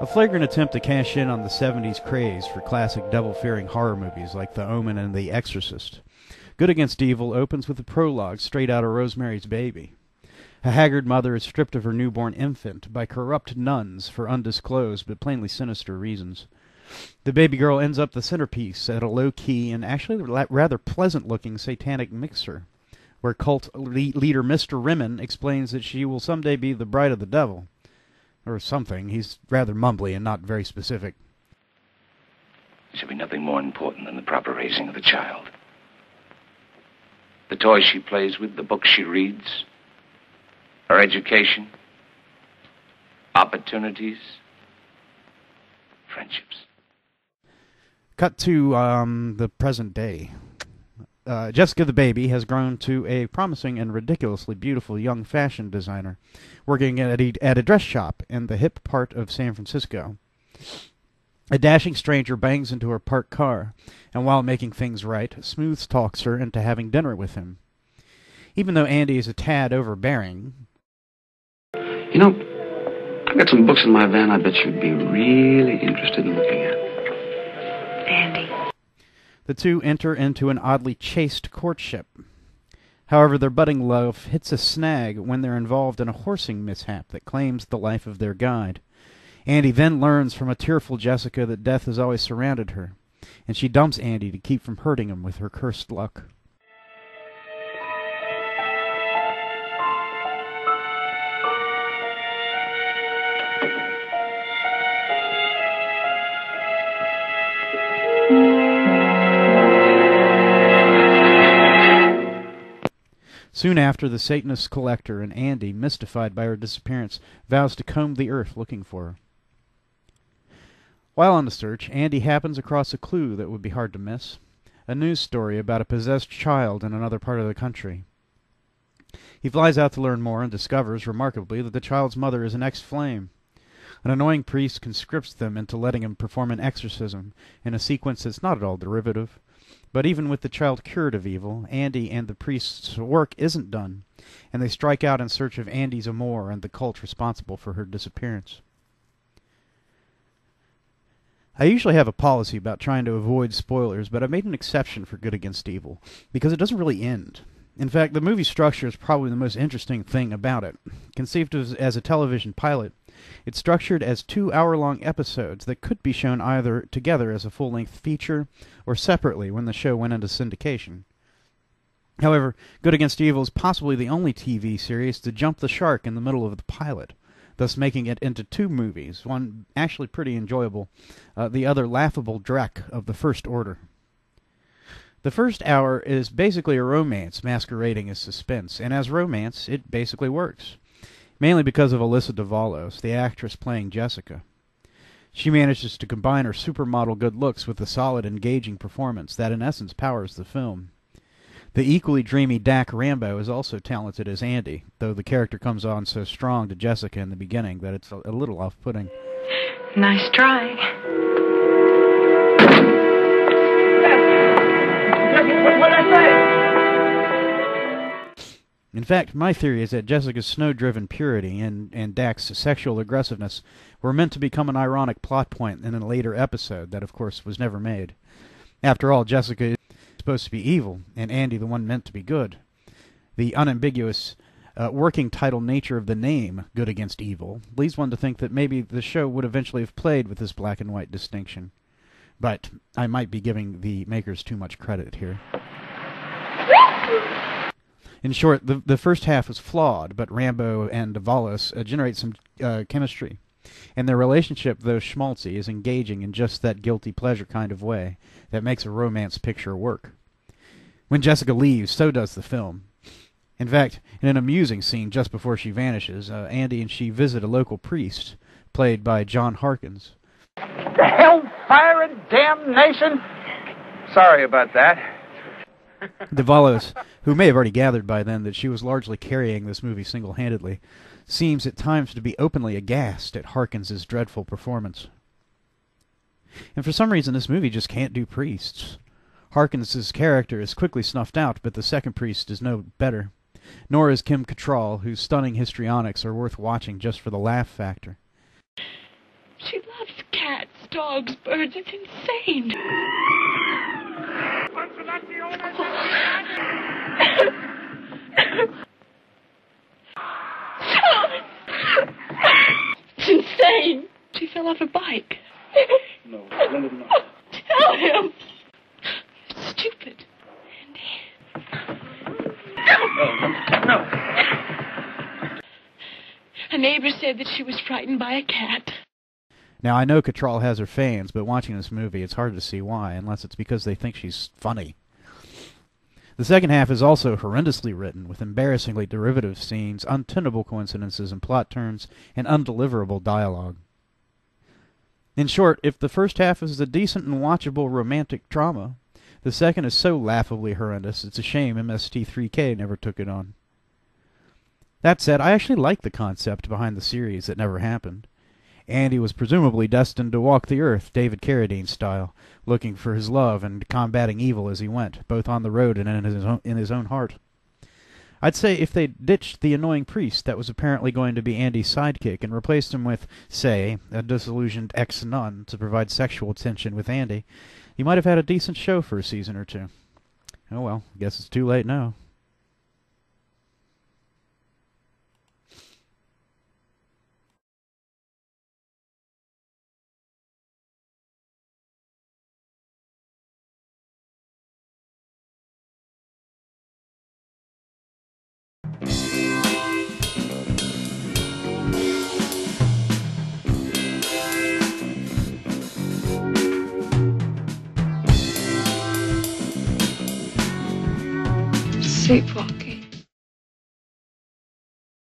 A flagrant attempt to cash in on the 70s craze for classic devil-fearing horror movies like The Omen and The Exorcist. Good Against Evil opens with a prologue straight out of Rosemary's Baby. A haggard mother is stripped of her newborn infant by corrupt nuns for undisclosed but plainly sinister reasons. The baby girl ends up the centerpiece at a low-key and actually rather pleasant-looking satanic mixer, where cult leader Mr. Rimmon explains that she will someday be the bride of the devil. Or something. He's rather mumbly and not very specific. There should be nothing more important than the proper raising of the child. The toys she plays with, the books she reads, her education, opportunities, friendships. Cut to the present day. Jessica the baby has grown to a promising and ridiculously beautiful young fashion designer, working at a dress shop in the hip part of San Francisco. A dashing stranger bangs into her parked car, and while making things right, smooth talks her into having dinner with him. Even though Andy is a tad overbearing... You know, I've got some books in my van I bet you'd be really interested in looking at. Andy. The two enter into an oddly chaste courtship. However, their budding love hits a snag when they're involved in a horsing mishap that claims the life of their guide. Andy then learns from a tearful Jessica that death has always surrounded her, and she dumps Andy to keep from hurting him with her cursed luck. Soon after, the Satanist collector and Andy, mystified by her disappearance, vows to comb the earth looking for her. While on the search, Andy happens across a clue that would be hard to miss. A news story about a possessed child in another part of the country. He flies out to learn more and discovers, remarkably, that the child's mother is an ex-flame. An annoying priest conscripts them into letting him perform an exorcism in a sequence that's not at all derivative. But even with the child cured of evil, Andy and the priest's work isn't done, and they strike out in search of Andy's amour and the cult responsible for her disappearance. I usually have a policy about trying to avoid spoilers, but I've made an exception for Good Against Evil, because it doesn't really end. In fact, the movie structure is probably the most interesting thing about it. Conceived as a television pilot, it's structured as 2-hour-long episodes that could be shown either together as a full-length feature or separately when the show went into syndication. However, Good Against Evil is possibly the only TV series to jump the shark in the middle of the pilot, thus making it into 2 movies, one actually pretty enjoyable, the other laughable dreck of the First Order. The first hour is basically a romance masquerading as suspense, and as romance, it basically works. Mainly because of Alyssa Davalos, the actress playing Jessica. She manages to combine her supermodel good looks with a solid, engaging performance that, in essence, powers the film. The equally dreamy Dak Rambo is also talented as Andy, though the character comes on so strong to Jessica in the beginning that it's a little off-putting. Nice try. What did I say? In fact, my theory is that Jessica's snow-driven purity and Dak's sexual aggressiveness were meant to become an ironic plot point in a later episode that, of course, was never made. After all, Jessica is supposed to be evil, and Andy the one meant to be good. The unambiguous working title nature of the name, Good Against Evil, leads one to think that maybe the show would eventually have played with this black and white distinction. But I might be giving the makers too much credit here. In short, the first half is flawed, but Rambo and Davalos generate some chemistry. And their relationship, though schmaltzy, is engaging in just that guilty pleasure kind of way that makes a romance picture work. When Jessica leaves, so does the film. In fact, in an amusing scene just before she vanishes, Andy and she visit a local priest, played by John Harkins. The hellfire and damnation! Sorry about that. Davalos, who may have already gathered by then that she was largely carrying this movie single-handedly, seems at times to be openly aghast at Harkins' dreadful performance. And for some reason, this movie just can't do priests. Harkins' character is quickly snuffed out, but the second priest is no better. Nor is Kim Cattrall, whose stunning histrionics are worth watching just for the laugh factor. She loves cats, dogs, birds. It's insane. It's insane. She fell off her bike. No, let him know. Tell him. It's stupid. No. A neighbor said that she was frightened by a cat. Now, I know Cattrall has her fans, but watching this movie, it's hard to see why, unless it's because they think she's funny. The second half is also horrendously written, with embarrassingly derivative scenes, untenable coincidences and plot turns, and undeliverable dialogue. In short, if the first half is a decent and watchable romantic drama, the second is so laughably horrendous it's a shame MST3K never took it on. That said, I actually like the concept behind the series that never happened. Andy was presumably destined to walk the earth, David Carradine style, looking for his love and combating evil as he went, both on the road and in his own heart. I'd say if they ditched the annoying priest that was apparently going to be Andy's sidekick and replaced him with, say, a disillusioned ex-nun to provide sexual tension with Andy, he might have had a decent show for a season or two. Oh well, guess it's too late now. Sleepwalk.